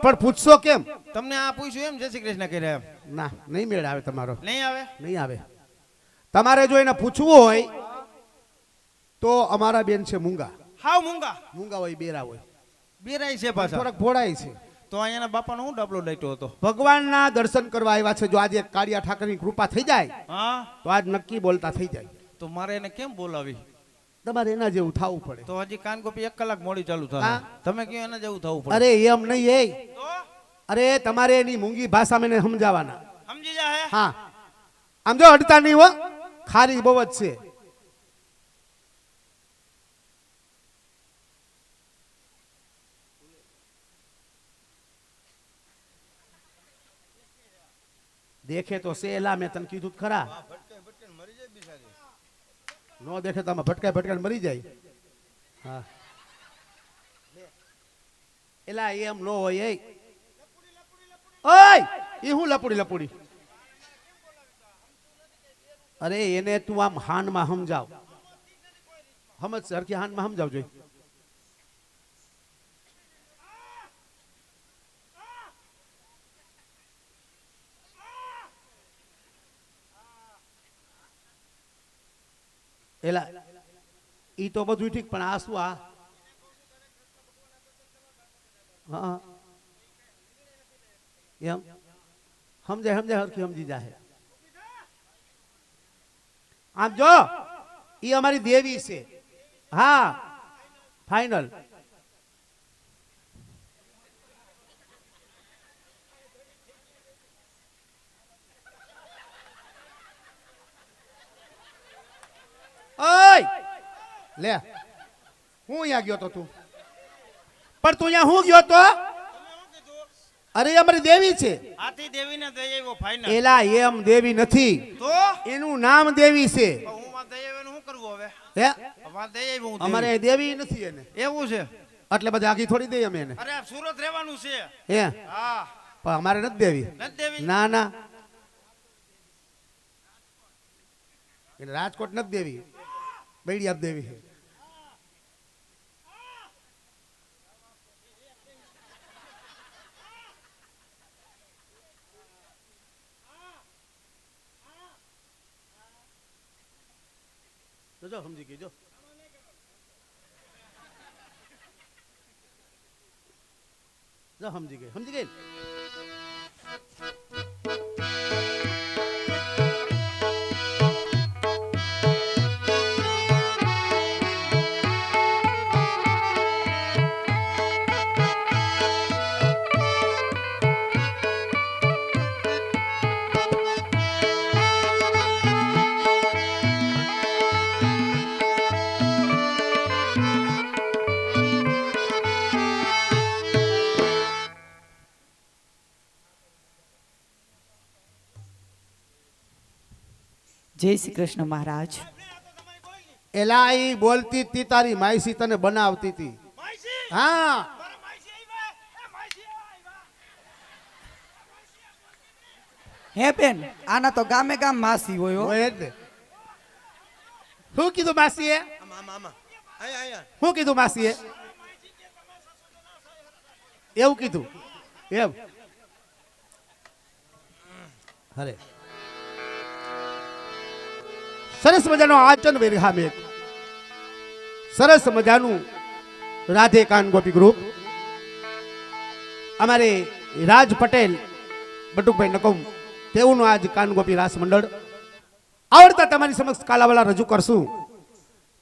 પણ પૂછશો કેમ? તમને આ પૂછ્યું એમ જય શ્રી કૃષ્ણ કર્યા એમ? ના, નહીં મેળ આવે તમારો. નહીં આવે? નહીં આવે. તમારે જો એને પૂછવું હોય તો અમારા બેન છે મૂંગા. હાવ મૂંગા? મૂંગા હોય, બેરા હોય, બેરાય છે પાછા. થોડાક ભોળાય છે. તો અહીંયાના બાપાનો હું ડબલો લાઈટો હતો. ભગવાનના દર્શન કરવા આવ્યા છે. જો આજે કાળિયા ઠાકરની કૃપા થઈ જાય હા, તો આજ નક્કી બોલતા થઈ જાય. તો મારે એને કેમ બોલાવી? તમારે એના જેવું થવું પડે. તો હજી કાનગોપી 1 કલાક મોડી ચાલુ થાય. હા. તમે કયો એના જેવું થવું પડે. અરે એમ નહીં. તો અરે તમારે એની મૂંગી ભાષા મને સમજાવવાના. સમજી જા હે. હા, આમ જો અડતા નહીં હો, ખારી બહુ જ છે. દેખે તો સેલા, મેં તને કીધું ખરા. નો દેખે તો આમાં ભટકાય ભટકાય મરી જાય. હા, એલા એમ નો હોય. ઓય ઈ હું લપુડી લપુડી. અરે એને તું આમ હાનમાં સમજાવ. સમજ સરખી હાનમાં સમજાવ જોઈ. એલા ઈ તો બધું ઠીક, પણ આ શું? આ હા એમ સમજાય સમજાય હરખી સમજી જાય. આમ જો ઈ અમારી દેવી છે. હા, ફાઈનલ. ઓય લે, હું અહીંયા ગયો તો તું? પણ તું અહીંયા હું ગયો તો? અરે અમારી દેવી છે. આથી દેવીને દઈ આવ્યો ફાઈનલ. એલા એમ દેવી નથી, તો એનું નામ દેવી છે. હું માં દઈ આવ્યો શું કરવું હવે? હે, માં દઈ આવ્યો હું. અમારે દેવી નથી એને. એવું છે? એટલે બધા આખી થોડી દઈએ અમે એને. અરે આ સુરત રહેવાનું છે. હે, હા. પણ અમારે નથી દેવી. નથી દેવી? ના ના, એટલે રાજકોટ નથી દેવી, બૈડિયા દેવી છે. જો સમજી ગઈ. જો સમજી ગઈ, સમજી ગઈ. જય શ્રી કૃષ્ણ મહારાજ. એલા ઈ બોલતી તી તારી માઈસી તને બનાવતી તી. હા હે બેન આના તો ગામે ગામ માસી હોય હો. હોય જ ને. શું કીધું માસીએ? શું કીધું માસીએ? એવું કીધું એમ. અરે સરસ મજાનો આચન વેરહા મેં સરસ મજાનું રાધે કાન ગોપી ગ્રુપ અમારે રાજ પટેલ બટુકભાઈ નકમ તેઓનું આજ કાન ગોપી રાસ મંડળ આવડતા તમારી સમક્ષ કાલાવાલા રજૂ કરશું.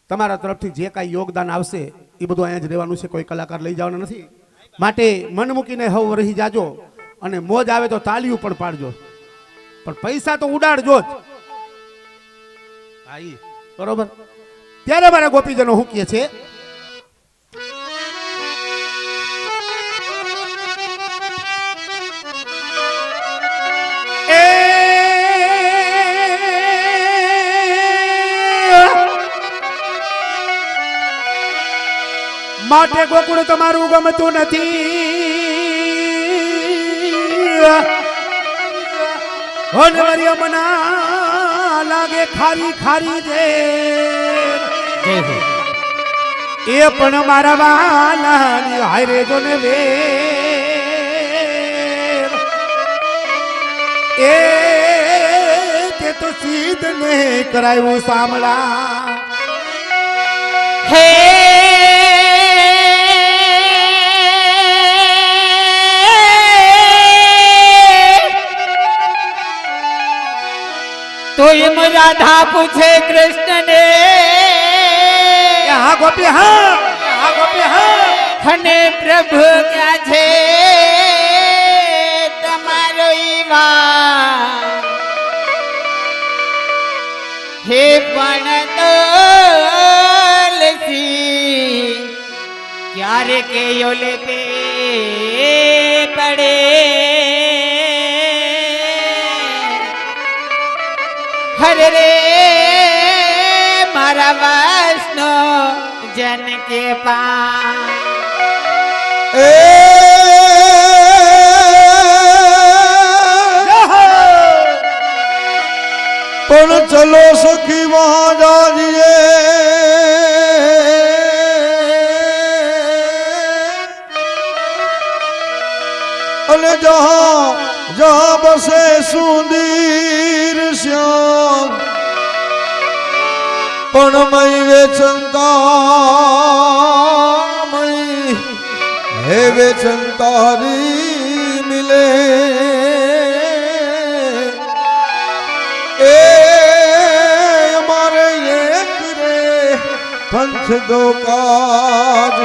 તમારા તરફથી જે કાંઈ યોગદાન આવશે એ બધું અહીંયા જ રહેવાનું છે, કોઈ કલાકાર લઈ જવાના નથી. માટે મન મૂકીને હવ રહી જાજો અને મોજ આવે તો તાળીઓ પણ પાડજો, પણ પૈસા તો ઉડાડજો જ. બરોબર. ત્યારે મારા ગોપીજનો શું કહે છે? માટે ગોકુળ તમારું ગમતું નથી. હોનવરિયા મના લાગે ખારી ખારી દે એ પણ મારા વાલાની હારે જો ને વેર એ તે તો સીધ ને કરાયું સાંભળા. હે તો એમ રાધા પૂછે કૃષ્ણ ને હા ગોપી હા, હા ગોપી હા. અને પ્રભુ ક્યાં છે તમારો ઈવા? હે પણ તોલસી ક્યારે કે યોલે પે પડે હરે રે મારા વાસનો જન કે પા એ પણ ચલો સખી વહાં જાજીએ અને જહાં જહાં બસે સુંદર શ્યામ પણ મય વેચંતા મય હે વેચંતારી મિલે એ અમારે એક રે પંથ દો કાજ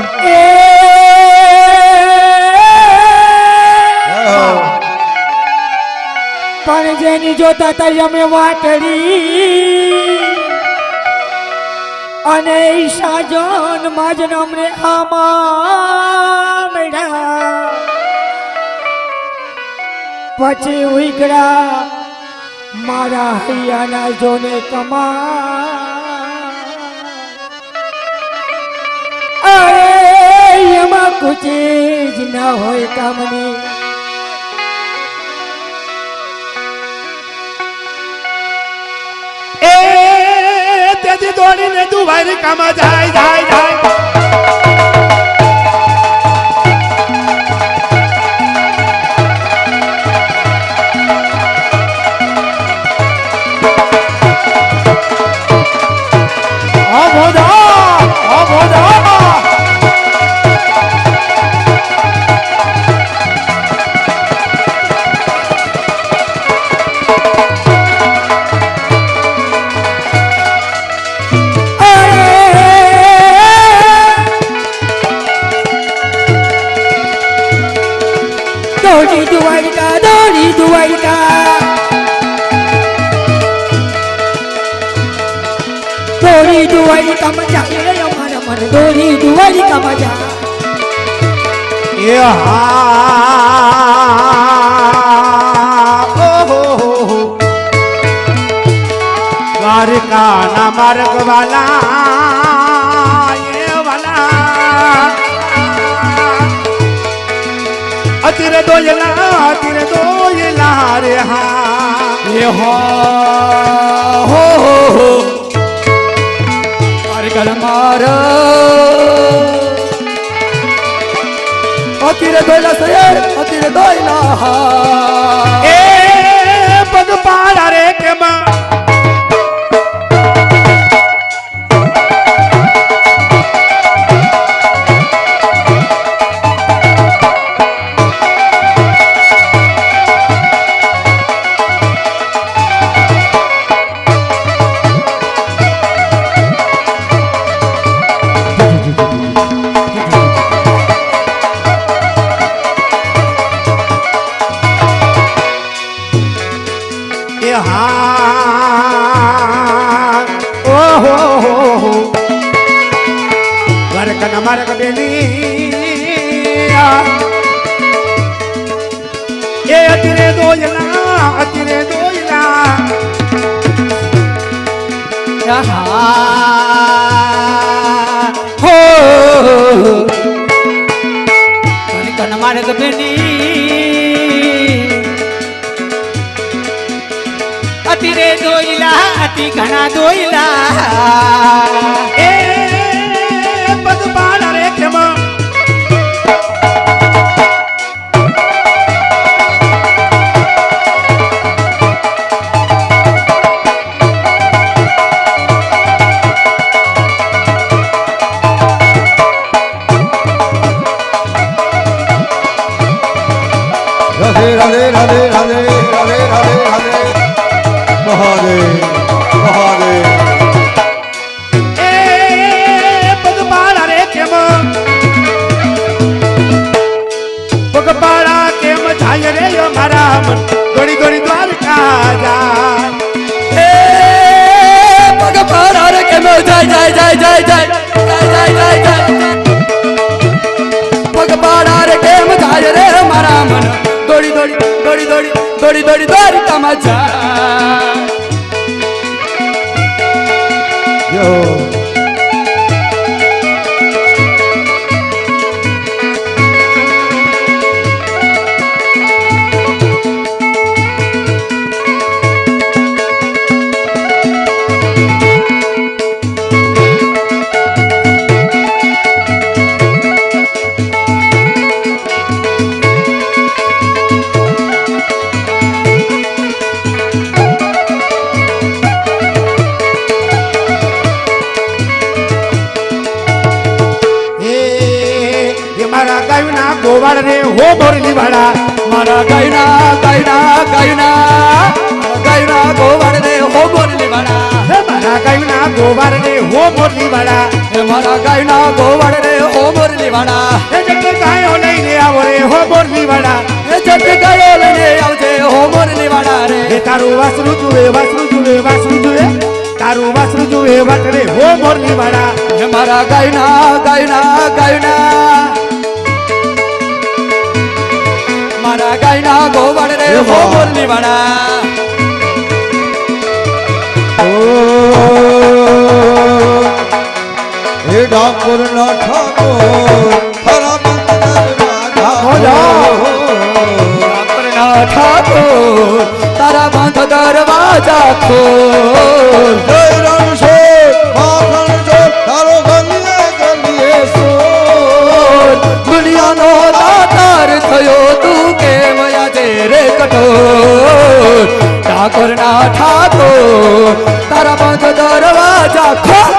પણ જેની જોતા તઈ અમે વાટડી અને ઈશા જોન માજન અમને આમાં મેળા પછી ઉઈકડા મારા હૈયાના જોને કમા અરે એમાં કુચી જ ના હોય કામની તેથી દોડીને તું ભાઈ કામા જાય જાય જાય. દોડી દ્વારિકા દોડી દ્વારિકા દોડી દ્વારિકા મજા એ અમારા મન દોડી દ્વારિકા મજા એ હા દ્વારકાના માર્ગ વાલા એ વાલા અતિરે દોયલા રે હા એ હો હો હો મારે માર અતિરે દોયલા સયર અતિરે દોયલા એ પગ પાડા રે કેમાં માર્ગ બેલી એ અતિરે દોયલા હો કન માર્ગ બેની અતિરે દોયલા અતિ ઘણા દોયલા એ પગ પાડા રે કેમાં રાધે રાધે રાધે રાધે રાધે રાધે રાધે મહાદેવ મહાદેવ એ પગ પાડા રે કેમાં પગ પાડા કેમ જાય રે યો મારા મન ગોળી ગોળી દ્વારકા જાય એ પગ પાડા રે કેમ જાય પગ પાડા રે કેમ જાય રે મારા મન દોડી દ્વારકામાં જાય યો મારા ગાયના ગોવાળ રે હો મોરલી વાળા મારા ગાયના ગોવાળ રે હો મોરલી વાળા હે મારા ગાયના ગોવાળ રે હો મોરલી વાળા હે મારા ગાયના ગોવાળ રે હો મોરલી વાળા હે જગ ગાયો લઈને આવો રે હો મોરલી વાળા હે જટ ગાયો લઈને આવજે હો મોરલી વાળા રે હે તારું વાસરું જુએ તારું વાસરું જુએ વાટ રે હો મોરલી વાળા હે મારા ગાયના મારા ગાયના ગોવાળ રે હો મોરલી વાળા હે ડાકોર ના ઠાકોર ખરા ઠાકોર તારા બંધ દરવાજા ખોલ જય રણછોડ માખણ ચોર તારો ગલીએ સોર દુનિયાનો દાતાર થયો તું કેમ આજે રે કઠોર ઠાકોર ના ઠાકોર તારા બંધ દરવાજા ખોલ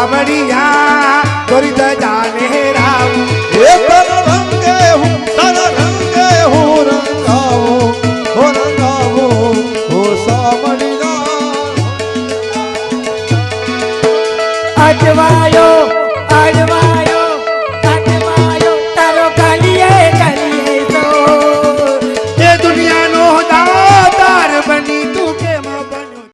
સામડિયા દોરી જાને રામ એ તન રંગે હું રંગાવો હો સામડીના અજવાયો અજવાયો